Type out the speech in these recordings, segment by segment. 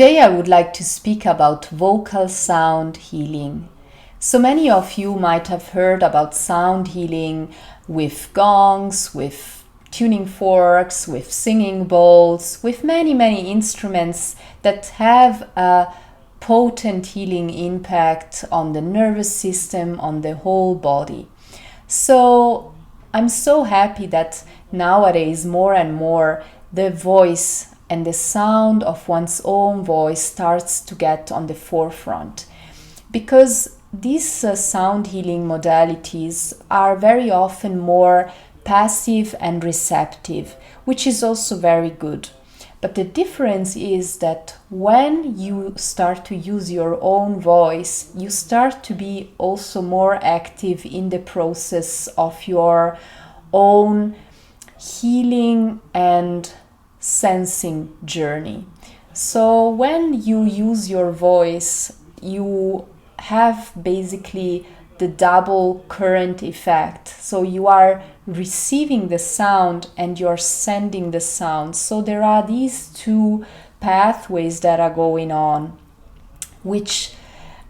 Today I would like to speak about vocal sound healing. So many of you might have heard about sound healing with gongs, with tuning forks, with singing bowls, with many instruments that have a potent healing impact on the nervous system, on the whole body. So I'm so happy that nowadays more and more the voice and the sound of one's own voice starts to get on the forefront, because these sound healing modalities are very often more passive and receptive, which is also very good. But the difference is that when you start to use your own voice, you start to be also more active in the process of your own healing and sensing journey. So when you use your voice, you have basically the double current effect. So you are receiving the sound and you're sending the sound. So there are these two pathways that are going on, which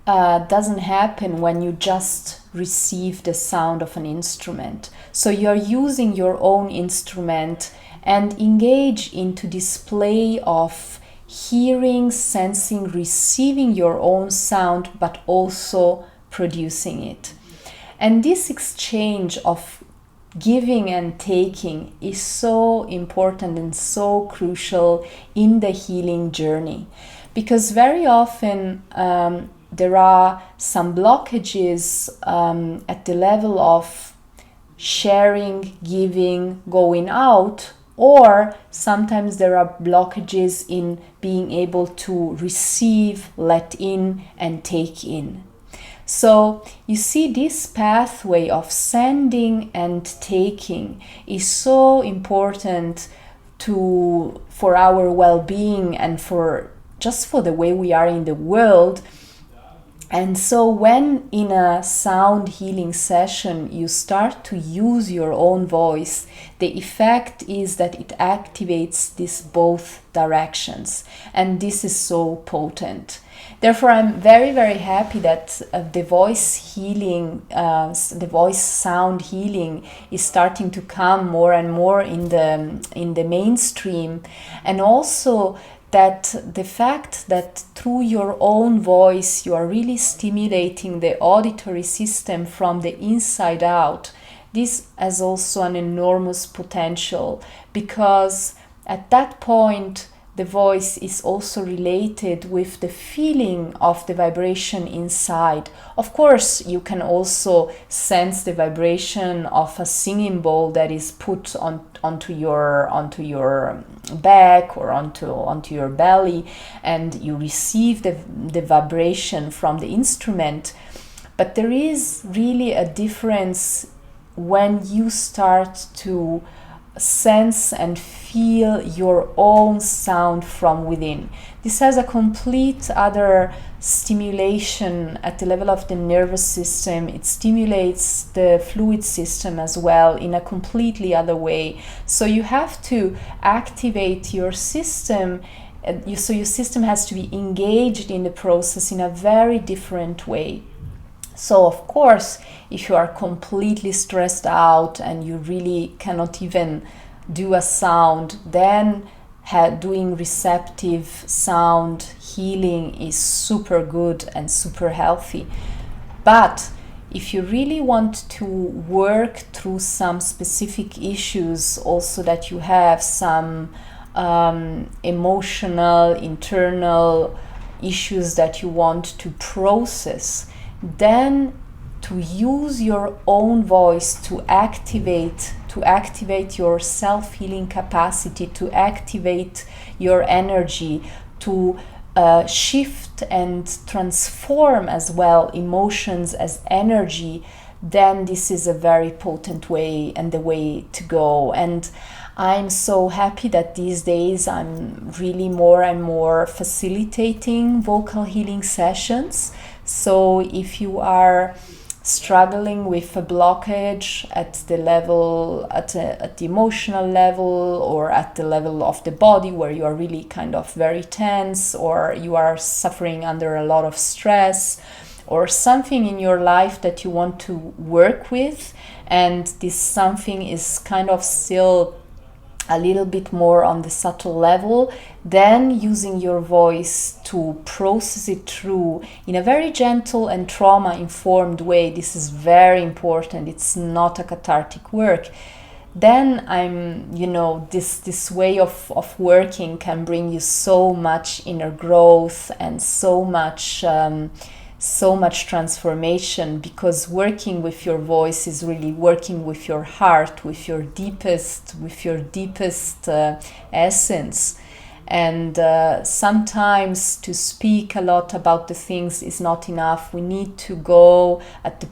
doesn't happen when you just receive the sound of an instrument. So you're using your own instrument and engage into display of hearing, sensing, receiving your own sound, but also producing it. And this exchange of giving and taking is so important and so crucial in the healing journey, because very often there are some blockages at the level of sharing, giving, going out, or sometimes there are blockages in being able to receive, let in, and take in. So you see, this pathway of sending and taking is so important for our well-being and for the way we are in the world. And so when in a sound healing session you start to use your own voice, the effect is that it activates these both directions, and this is so potent. Therefore, I'm very happy that the voice healing, the voice sound healing is starting to come more and more in the mainstream, and also that the fact that through your own voice you are really stimulating the auditory system from the inside out. This has also an enormous potential, because at that point the voice is also related with the feeling of the vibration inside. Of course, you can also sense the vibration of a singing bowl that is put onto your back or onto your belly, and you receive the vibration from the instrument. But there is really a difference when you start to sense and feel your own sound from within. This has a complete other stimulation at the level of the nervous system. It stimulates the fluid system as well in a completely other way. So you have to activate your system, so your system has to be engaged in the process in a very different way. So of course, if you are completely stressed out and you really cannot even do a sound, then doing receptive sound healing is super good and super healthy. But if you really want to work through some specific issues, also that you have some emotional, internal issues that you want to process, then to use your own voice to activate your self-healing capacity, to activate your energy, to shift and transform as well emotions as energy, then this is a very potent way and the way to go. And I'm so happy that these days I'm really more and more facilitating vocal healing sessions. So if you are struggling with a blockage at the level, at the emotional level, or at the level of the body, where you are really kind of very tense, or you are suffering under a lot of stress, or something in your life that you want to work with, and this something is kind of still a little bit more on the subtle level, then using your voice to process it through in a very gentle and trauma-informed way. This is very important. It's not a cathartic work. Then this way of working can bring you so much inner growth and so much transformation, because working with your voice is really working with your heart, with your deepest essence. And sometimes to speak a lot about the things is not enough. We need to go at the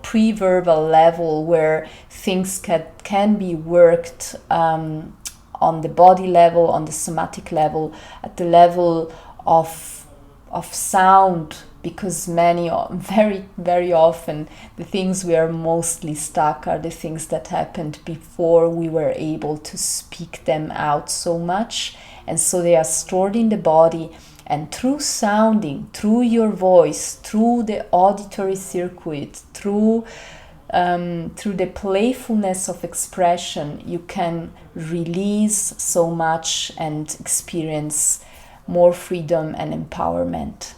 pre-verbal level, where things can be worked on the body level, on the somatic level, at the level of sound, because very often the things we are mostly stuck are the things that happened before we were able to speak them out so much, and so they are stored in the body. And through sounding, through your voice, through the auditory circuit, through the playfulness of expression, you can release so much and experience more freedom and empowerment.